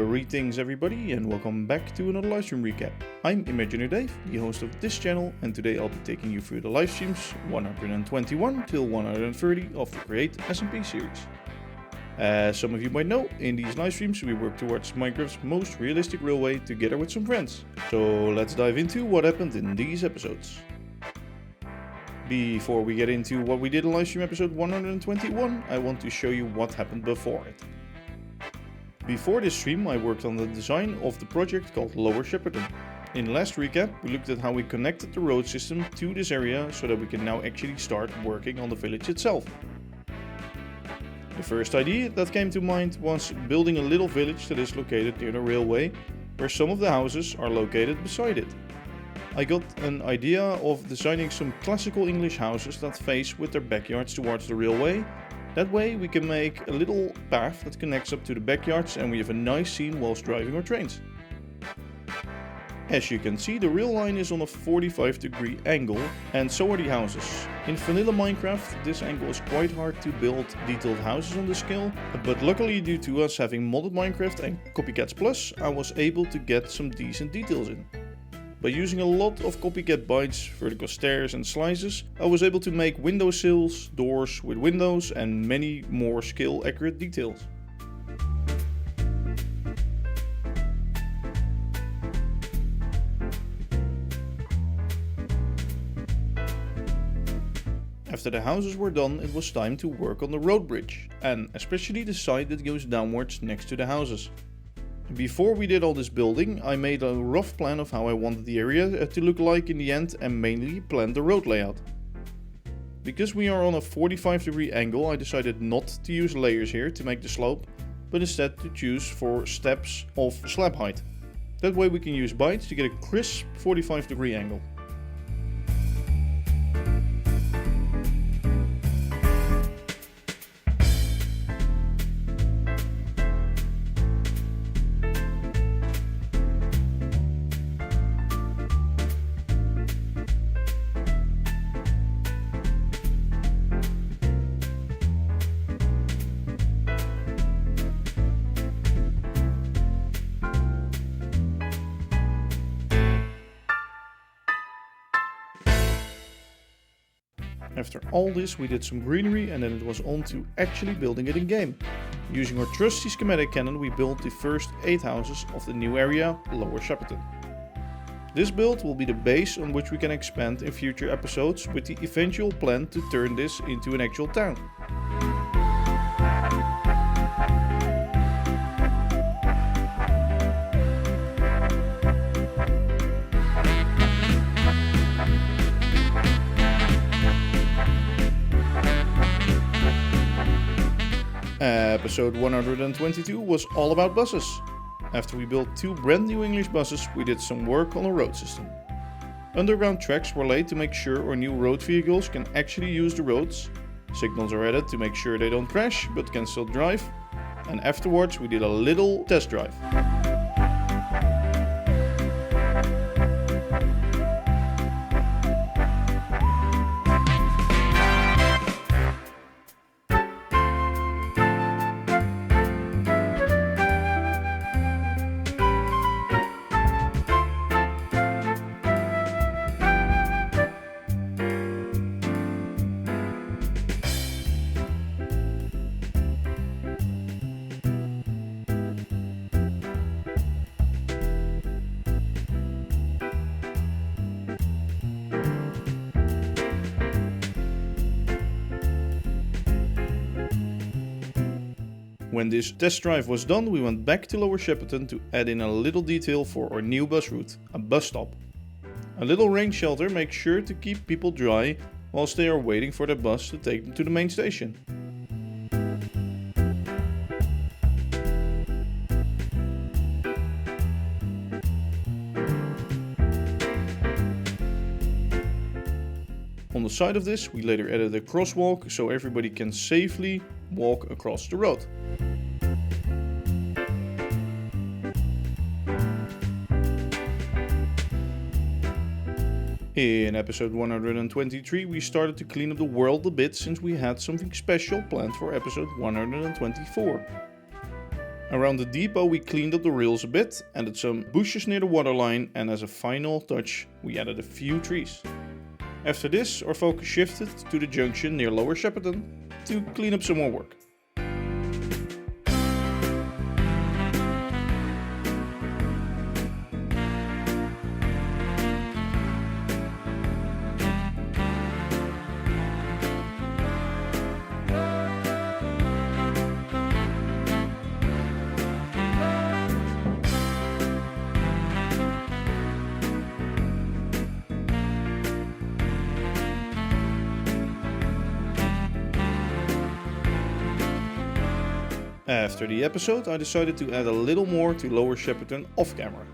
Greetings everybody and welcome back to another livestream recap. I'm ImagineerDave, the host of this channel, and today I'll be taking you through the livestreams 121 till 130 of the Create SMP series. As some of you might know, in these livestreams we work towards Minecraft's most realistic railway together with some friends. So let's dive into what happened in these episodes. Before we get into what we did in livestream episode 121, I want to show you what happened before it. Before this stream I worked on the design of the project called Lower Shephall. In last recap we looked at how we connected the road system to this area so that we can now actually start working on the village itself. The first idea that came to mind was building a little village that is located near the railway, where some of the houses are located beside it. I got an idea of designing some classical English houses that face with their backyards towards the railway. That way we can make a little path that connects up to the backyards and we have a nice scene whilst driving our trains. As you can see, the rail line is on a 45-degree angle, and so are the houses. In vanilla Minecraft this angle is quite hard to build detailed houses on this scale, but luckily due to us having modded Minecraft and Copycats Plus I was able to get some decent details in. By using a lot of copycat bytes, vertical stairs and slices, I was able to make windowsills, doors with windows and many more scale accurate details. After the houses were done, it was time to work on the road bridge, and especially the side that goes downwards next to the houses. Before we did all this building, I made a rough plan of how I wanted the area to look like in the end and mainly planned the road layout. Because we are on a 45-degree angle, I decided not to use layers here to make the slope, but instead to choose for steps of slab height. That way we can use bytes to get a crisp 45-degree angle. After all this we did some greenery and then it was on to actually building it in game. Using our trusty schematic cannon we built the first 8 houses of the new area, Lower Shephall. This build will be the base on which we can expand in future episodes with the eventual plan to turn this into an actual town. Episode 122 was all about buses. After we built 2 brand new English buses, we did some work on a road system. Underground tracks were laid to make sure our new road vehicles can actually use the roads. Signals are added to make sure they don't crash but can still drive. And afterwards we did a little test drive. When this test drive was done, we went back to Lower Shephall to add in a little detail for our new bus route, a bus stop. A little rain shelter makes sure to keep people dry whilst they are waiting for the bus to take them to the main station. On the side of this, we later added a crosswalk so everybody can safely walk across the road. In episode 123 we started to clean up the world a bit since we had something special planned for episode 124. Around the depot we cleaned up the rails a bit, added some bushes near the waterline, and as a final touch we added a few trees. After this our focus shifted to the junction near Lower Shepperton to clean up some more work. After the episode, I decided to add a little more to Lower Shepperton off camera.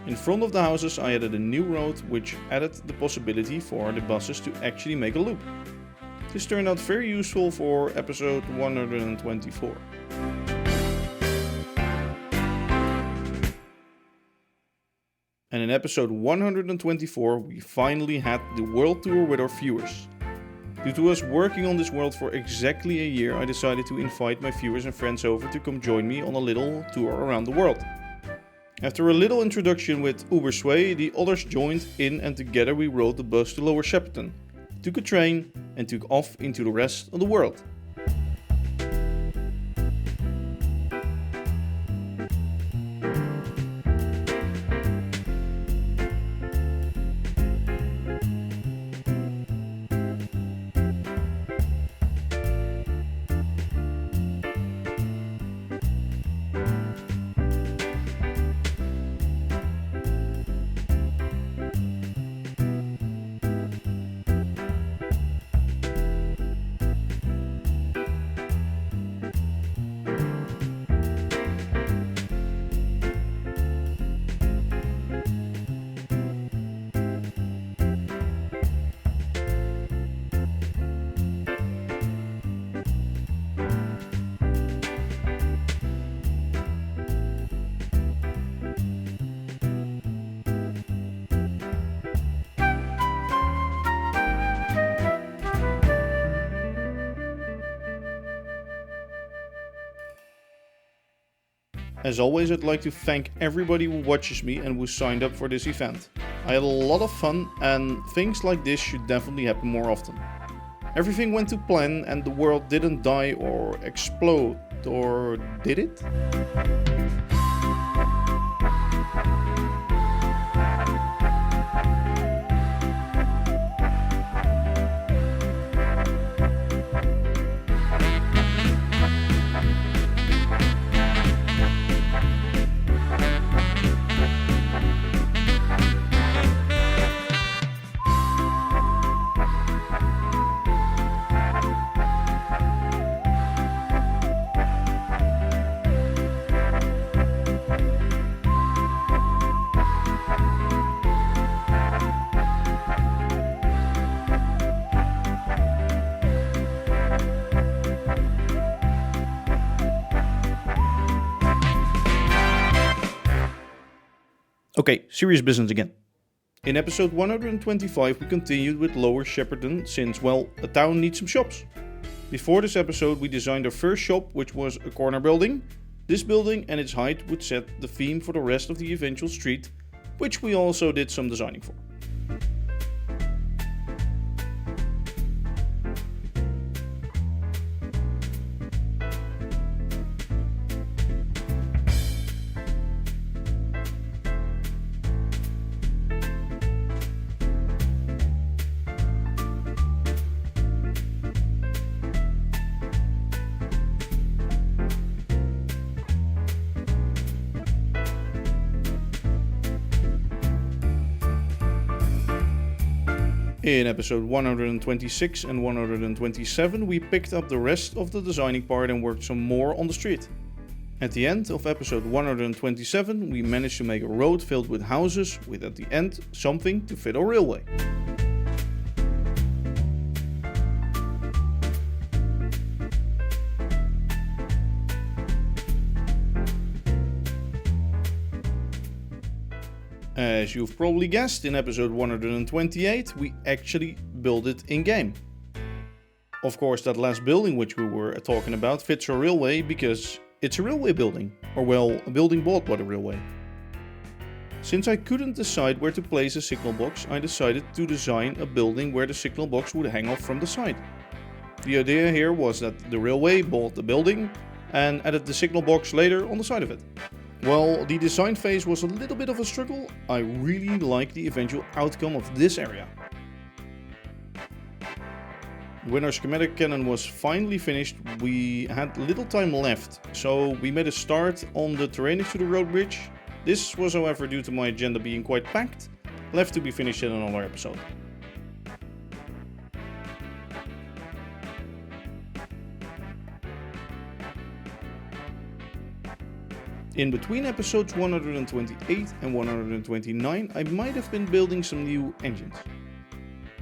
In front of the houses I added a new road which added the possibility for the buses to actually make a loop. This turned out very useful for episode 124. And in episode 124 we finally had the world tour with our viewers. Due to us working on this world for exactly a year, I decided to invite my viewers and friends over to come join me on a little tour around the world. After a little introduction with Uber Sway, the others joined in and together we rode the bus to Lower Shepperton, took a train and took off into the rest of the world. As always, I'd like to thank everybody who watches me and who signed up for this event. I had a lot of fun and things like this should definitely happen more often. Everything went to plan and the world didn't die or explode, or did it? Okay, serious business again. In episode 125 we continued with Lower Shepperton since, well, a town needs some shops. Before this episode we designed our first shop, which was a corner building. This building and its height would set the theme for the rest of the eventual street, which we also did some designing for. In episode 126 and 127 we picked up the rest of the designing part and worked some more on the street. At the end of episode 127 we managed to make a road filled with houses with at the end something to fit our railway. As you've probably guessed, in episode 128 we actually built it in-game. Of course that last building which we were talking about fits our railway because It's a railway building, or well, a building bought by the railway. Since I couldn't decide where to place a signal box, I decided to design a building where the signal box would hang off from the side. The idea here was that the railway bought the building and added the signal box later on the side of it. While the design phase was a little bit of a struggle, I really like the eventual outcome of this area. When our schematic cannon was finally finished, we had little time left, so we made a start on the terrain next to the road bridge. This was, however, due to my agenda being quite packed, left to be finished in another episode. In between episodes 128 and 129, I might have been building some new engines.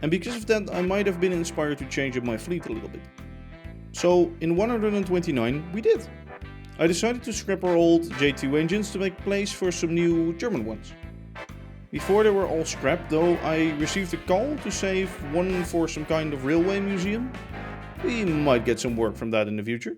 And because of that, I might have been inspired to change up my fleet a little bit. So in 129 we did. I decided to scrap our old J2 engines to make place for some new German ones. Before they were all scrapped though, I received a call to save one for some kind of railway museum. We might get some work from that in the future.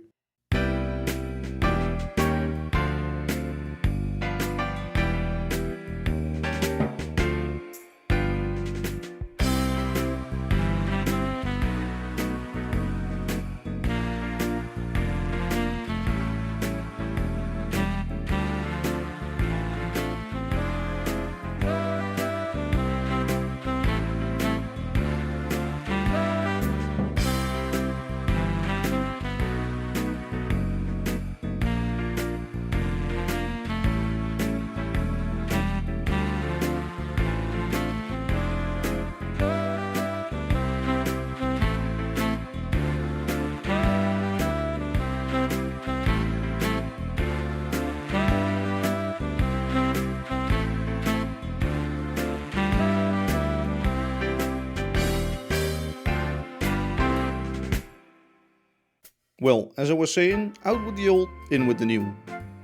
Well, as I was saying, out with the old, in with the new.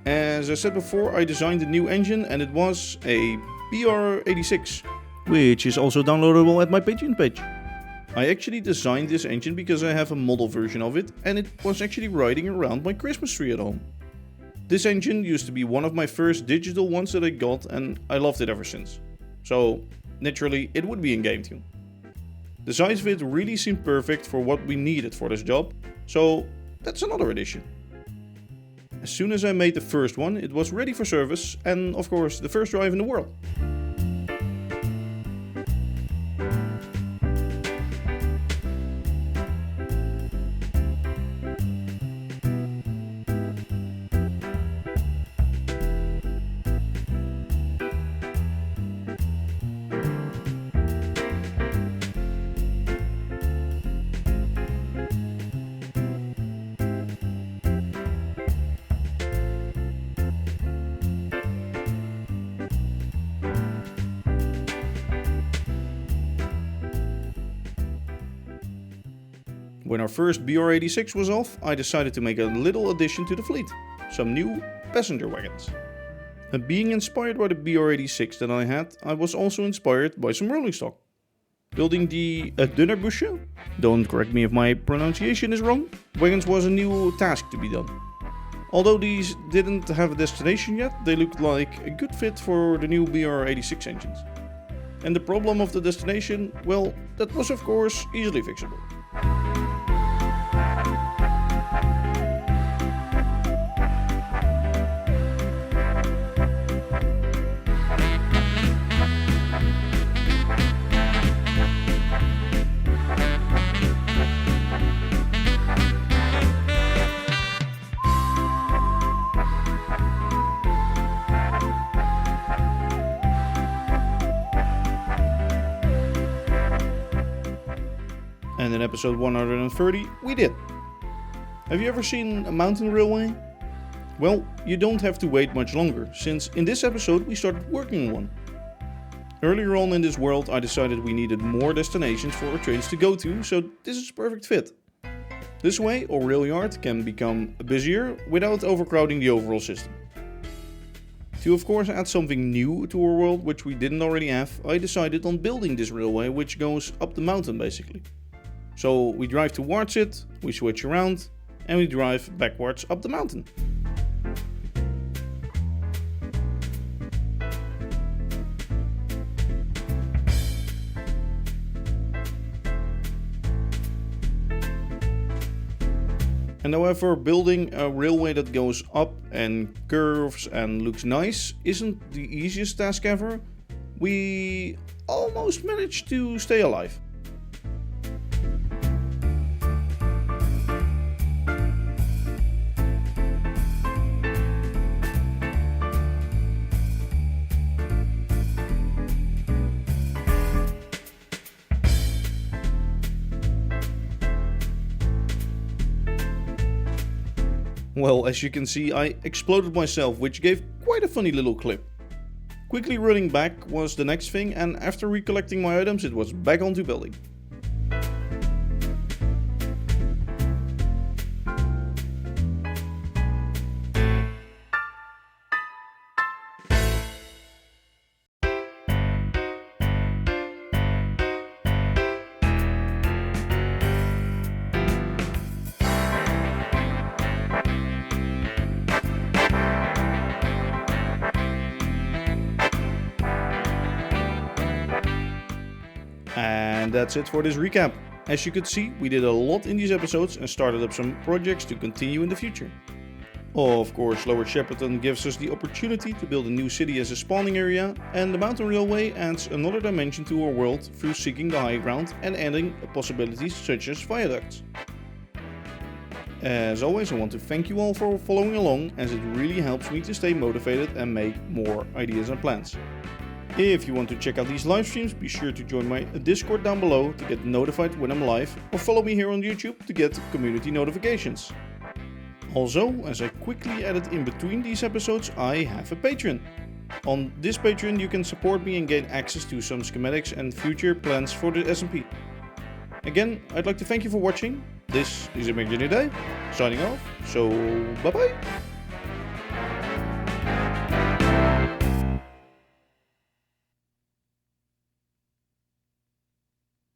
As I said before, I designed a new engine and it was a BR86, which is also downloadable at my Patreon page. I actually designed this engine because I have a model version of it and it was actually riding around my Christmas tree at home. This engine used to be one of my first digital ones that I got and I loved it ever since. So, naturally, it would be in game tune. The size of it really seemed perfect for what we needed for this job, so that's another addition. As soon as I made the first one, it was ready for service and of course the first drive in the world. When our first BR86 was off, I decided to make a little addition to the fleet, some new passenger wagons. And being inspired by the BR86 that I had, I was also inspired by some rolling stock. Building the Dunnerbusje, don't correct me if my pronunciation is wrong, wagons was a new task to be done. Although these didn't have a destination yet, they looked like a good fit for the new BR86 engines. And the problem of the destination, well, that was of course easily fixable. And in episode 130, we did. Have you ever seen a mountain railway? Well, you don't have to wait much longer, since in this episode we started working on one. Earlier on in this world I decided we needed more destinations for our trains to go to, so this is a perfect fit. This way our rail yard can become busier without overcrowding the overall system. To of course add something new to our world which we didn't already have, I decided on building this railway which goes up the mountain basically. So we drive towards it, we switch around and we drive backwards up the mountain. And however, building a railway that goes up and curves and looks nice isn't the easiest task ever. We almost managed to stay alive. Well, as you can see, I exploded myself, which gave quite a funny little clip. Quickly running back was the next thing, and after recollecting my items, it was back onto building. And that's it for this recap. As you could see, we did a lot in these episodes and started up some projects to continue in the future. Of course, Lower Shepperton gives us the opportunity to build a new city as a spawning area, and the mountain railway adds another dimension to our world through seeking the high ground and adding possibilities such as viaducts. As always, I want to thank you all for following along, as it really helps me to stay motivated and make more ideas and plans. If you want to check out these live streams, be sure to join my Discord down below to get notified when I'm live, or follow me here on YouTube to get community notifications. Also, as I quickly added in between these episodes, I have a Patreon. On this Patreon you can support me and gain access to some schematics and future plans for the SMP. Again, I'd like to thank you for watching. This is ImagineerDave, signing off, so bye bye!